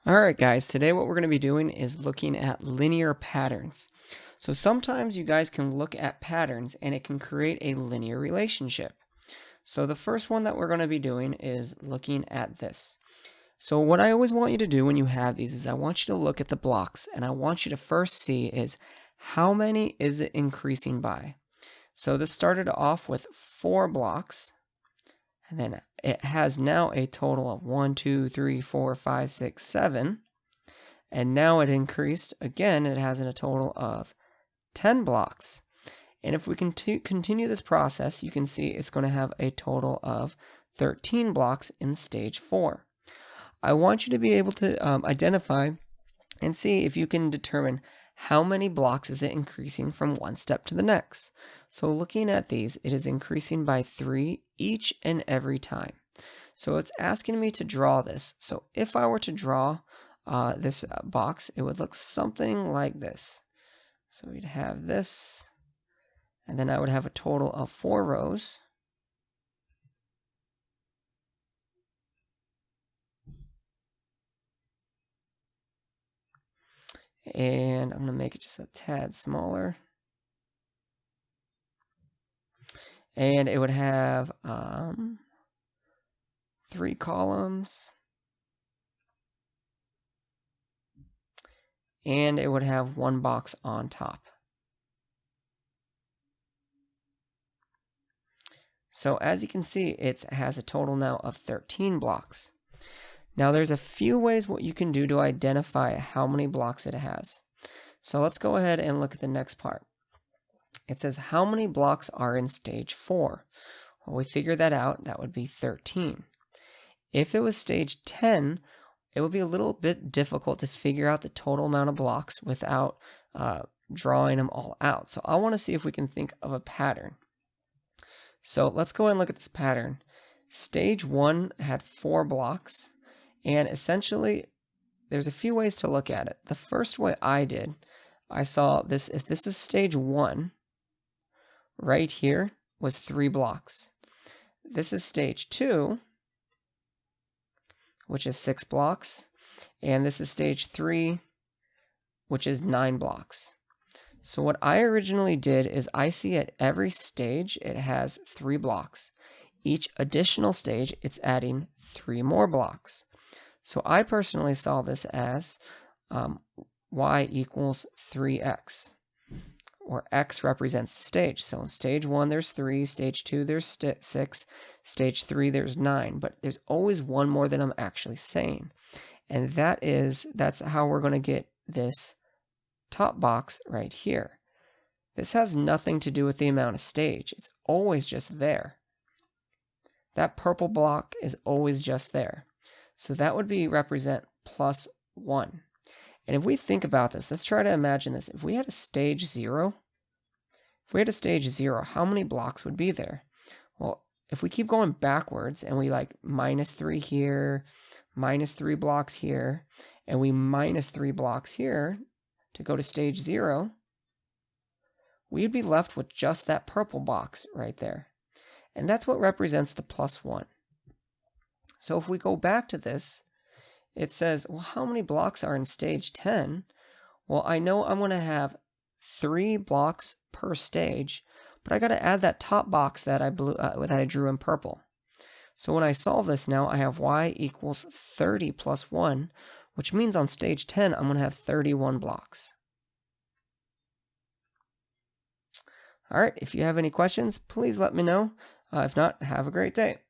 Alright guys, today what we're going to be doing is looking at linear patterns. So sometimes you guys can look at patterns and it can create a linear relationship. So the first one that we're going to be doing is looking at this. So what I always want you to do when you have these is I want you to look at the blocks and I want you to first see is how many is it increasing by. So this started off with 4 blocks. And then it has now a total of 1, 2, 3, 4, 5, 6, 7. And now it increased again, it has a total of 10 blocks. And if we continue this process, you can see it's going to have a total of 13 blocks in stage 4. I want you to be able to identify and see if you can determine how many blocks is it increasing from one step to the next. So looking at these, it is increasing by 3 each and every time. So it's asking me to draw this. So if I were to draw this box, it would look something like this. So we'd have this, and then I would have a total of 4 rows. And I'm going to make it just a tad smaller. And it would have 3 columns. And it would have 1 box on top. So as you can see, it has a total now of 13 blocks. Now there's a few ways what you can do to identify how many blocks it has. So let's go ahead and look at the next part. It says how many blocks are in stage 4. Well, we figured that out. That would be 13. If it was stage 10, it would be a little bit difficult to figure out the total amount of blocks without drawing them all out. So I want to see if we can think of a pattern. So let's go ahead and look at this pattern. Stage 1 had 4 blocks, and essentially there's a few ways to look at it. The first way I did, I saw this, if this is stage 1, right here was 3 blocks. This is stage 2, which is 6 blocks, and this is stage 3, which is 9 blocks. So what I originally did is I see at every stage it has 3 blocks. Each additional stage it's adding 3 more blocks. So I personally saw this as y equals 3x, or x represents the stage. So in stage 1 there's 3, stage 2 there's 6, stage 3 there's 9, but there's always one more than I'm actually saying. And that's how we're going to get this top box right here. This has nothing to do with the amount of stage. It's always just there. That purple block is always just there. So that would be represent plus 1. And if we think about this, let's try to imagine this. If we had a stage 0, how many blocks would be there? Well, if we keep going backwards and we like minus 3 here, minus 3 blocks here, and we minus 3 blocks here to go to stage 0, we'd be left with just that purple box right there. And that's what represents the plus 1. So if we go back to this, it says, well, how many blocks are in stage 10? Well, I know I'm going to have 3 blocks per stage, but I got to add that top box that I drew in purple. So when I solve this now, I have y equals 30 plus 1, which means on stage 10, I'm going to have 31 blocks. All right, if you have any questions, please let me know. If not, have a great day.